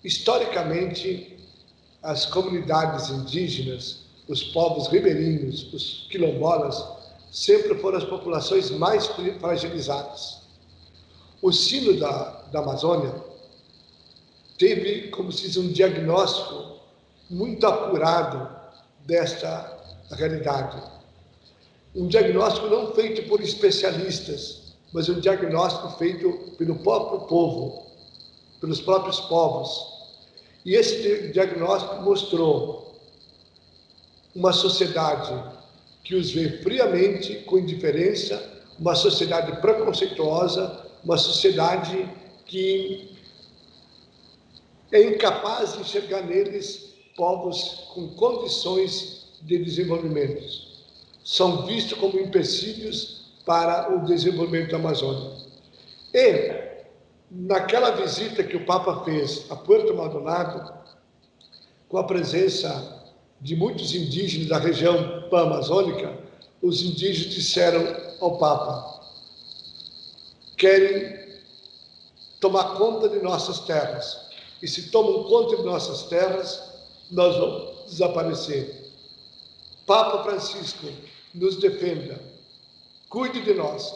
Historicamente, as comunidades indígenas, os povos ribeirinhos, os quilombolas, sempre foram as populações mais fragilizadas. O Sino da Amazônia teve, como se diz, um diagnóstico muito apurado desta realidade. Um diagnóstico não feito por especialistas, mas um diagnóstico feito pelo próprio povo, pelos próprios povos. E esse diagnóstico mostrou uma sociedade que os vê friamente, com indiferença, uma sociedade preconceituosa, uma sociedade que é incapaz de enxergar neles povos com condições de desenvolvimento. São vistos como empecilhos para o desenvolvimento da Amazônia. E, naquela visita que o Papa fez a Puerto Maldonado, com a presença de muitos indígenas da região pan-amazônica, os indígenas disseram ao Papa: querem tomar conta de nossas terras. E se tomam conta de nossas terras, nós vamos desaparecer. Papa Francisco, nos defenda, cuide de nós.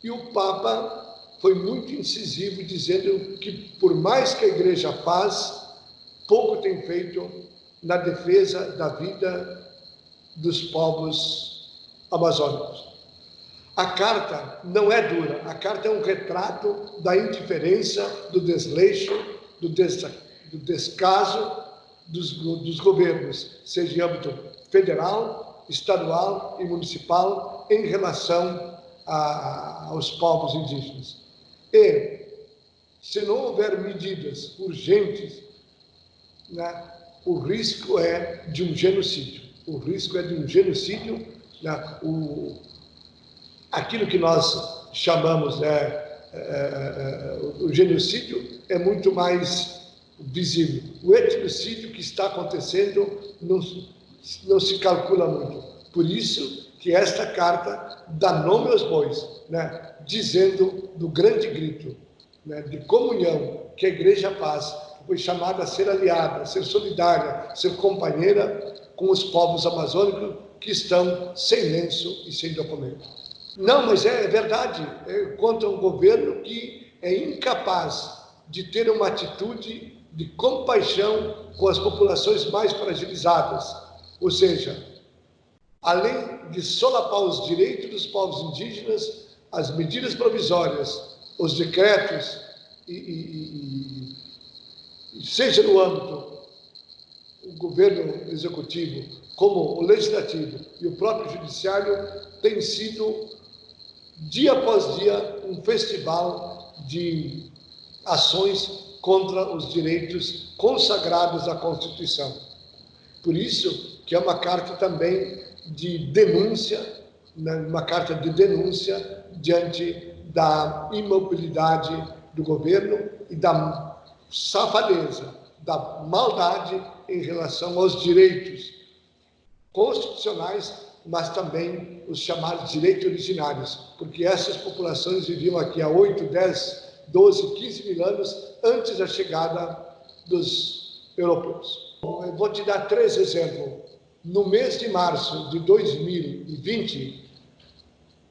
E o Papa foi muito incisivo, dizendo que, por mais que a Igreja faz, pouco tem feito na defesa da vida dos povos amazônicos. A carta não é dura, a carta é um retrato da indiferença, do desleixo, do descaso dos governos, seja em âmbito federal, estadual e municipal, em relação aos povos indígenas. E, se não houver medidas urgentes, né, o risco é de um genocídio. O risco é de um genocídio. Né, aquilo que nós chamamos o genocídio é muito mais visível. O etnocídio que está acontecendo não se calcula muito. Por isso que esta carta dá nome aos bois, né, dizendo do grande grito, né, de comunhão que a Igreja faz, foi chamada a ser aliada, a ser solidária, a ser companheira com os povos amazônicos que estão sem lenço e sem documento. Não, mas é verdade, contra um governo que é incapaz de ter uma atitude de compaixão com as populações mais fragilizadas. Ou seja, além de solapar os direitos dos povos indígenas, as medidas provisórias, os decretos, seja no âmbito do governo executivo, como o legislativo e o próprio judiciário, tem sido, dia após dia, um festival de ações contra os direitos consagrados à Constituição. Por isso que é uma carta também de denúncia, uma carta de denúncia diante da imobilidade do governo e da safadeza, da maldade em relação aos direitos constitucionais, mas também os chamados direitos originários, porque essas populações viviam aqui há 8, 10, 12, 15 mil anos antes da chegada dos europeus. Eu vou te dar 3 exemplos. No mês de março de 2020,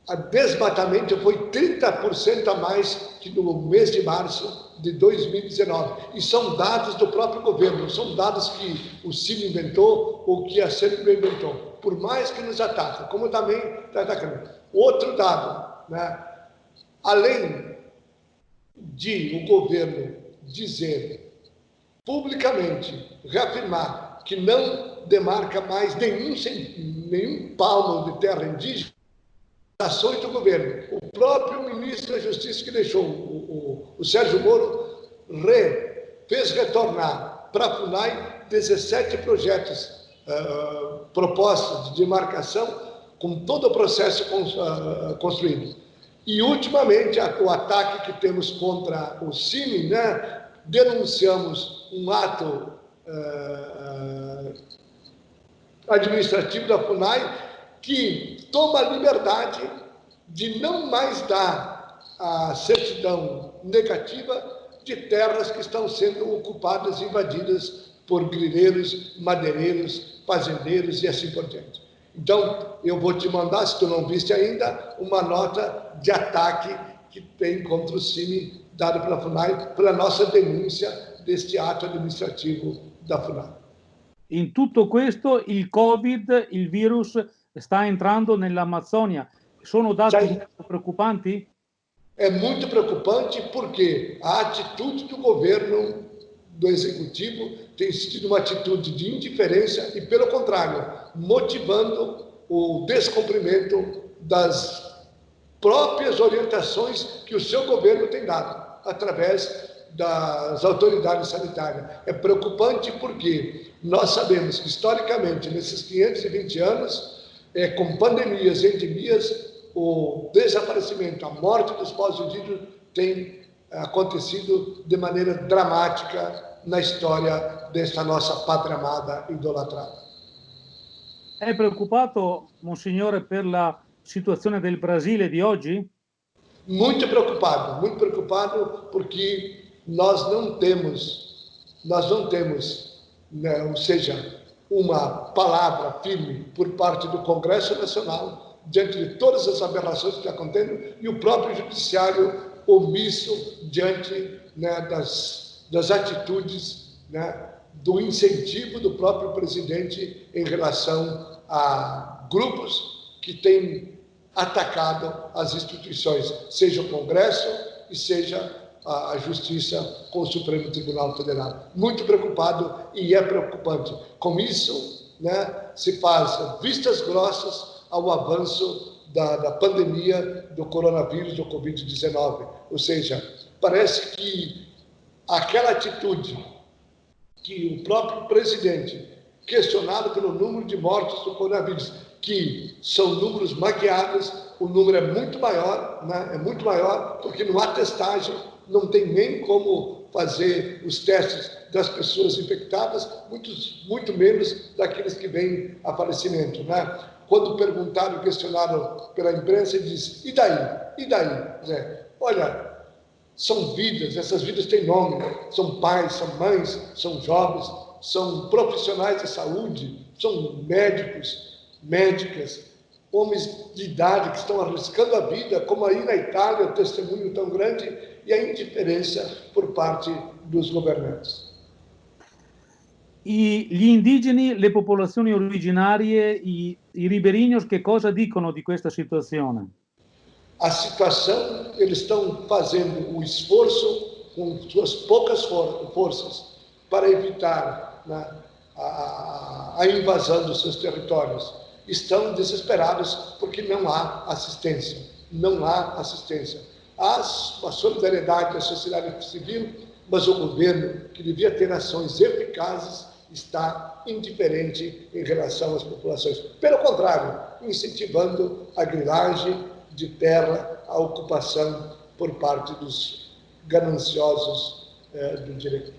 o desmatamento foi 30% a mais que no mês de março de 2019. E são dados do próprio governo, não são dados que o Cine inventou ou que a CNB inventou. Por mais que nos ataquem, como também está atacando. Outro dado, né? Além de o governo dizer publicamente, reafirmar que não demarca mais nenhum palmo de terra indígena, ações do governo. O próprio ministro da Justiça que deixou, o Sérgio Moro, fez retornar para a FUNAI 17 projetos, propostas de demarcação, com todo o processo construído. E, ultimamente, o ataque que temos contra o Cine, né, denunciamos um ato administrativo da FUNAI que toma a liberdade de não mais dar a certidão negativa de terras que estão sendo ocupadas, invadidas por grileiros, madeireiros, fazendeiros e assim por diante. Então, eu vou te mandar, se tu não viste ainda, uma nota de ataque que tem contra o CIMI, dado pela FUNAI, pela nossa denúncia deste ato administrativo da FUNAI. In tutto questo il Covid, il virus, sta entrando nell'Amazzonia. Sono dati molto preoccupanti? É muito preocupante porque a atitude do governo, do executivo, tem sido uma atitude de indiferença e, pelo contrário, motivando o descumprimento das próprias orientações que o seu governo tem dado, através das autoridades sanitárias. É preocupante porque nós sabemos que, historicamente, nesses 520 anos, com pandemias e endemias, o desaparecimento, a morte dos povos indígenas tem acontecido de maneira dramática na história desta nossa pátria amada idolatrada. È preoccupato, Monsignore, per la situazione del Brasile di oggi? Muito preocupado porque nós não temos, né, ou seja, uma palavra firme por parte do Congresso Nacional diante de todas as aberrações que estão acontecendo e o próprio judiciário omisso diante, né, das atitudes, né, do incentivo do próprio presidente em relação a grupos que têm atacado as instituições, seja o Congresso e seja a Justiça com o Supremo Tribunal Federal. Muito preocupado e é preocupante. Com isso, né, se faz vistas grossas ao avanço da pandemia do coronavírus, do Covid-19. Ou seja, parece que aquela atitude que o próprio presidente, questionado pelo número de mortes do coronavírus, que são números maquiados, o número é muito maior, né? É muito maior, porque não há testagem, não tem nem como fazer os testes das pessoas infectadas, muito menos daqueles que vêm a falecimento, né? Quando perguntaram, questionaram pela imprensa, ele disse, e daí? E daí? Zé? Olha, são vidas, essas vidas têm nome, são pais, são mães, são jovens, são profissionais de saúde, são médicos, médicas, homens de idade que estão arriscando a vida, como aí na Itália, o testemunho tão grande, e a indiferença por parte dos governantes. E gli indigeni, le popolazioni originarie, i ribeirinhos, che cosa dicono di questa situazione? A situação, eles estão fazendo o esforço com suas poucas forças para evitar, né, a invasão dos seus territórios. Estão desesperados porque não há assistência. Não há assistência. Há uma solidariedade da sociedade civil, mas o governo, que devia ter ações eficazes, está indiferente em relação às populações. Pelo contrário, incentivando a grilagem de terra, a ocupação por parte dos gananciosos do direito.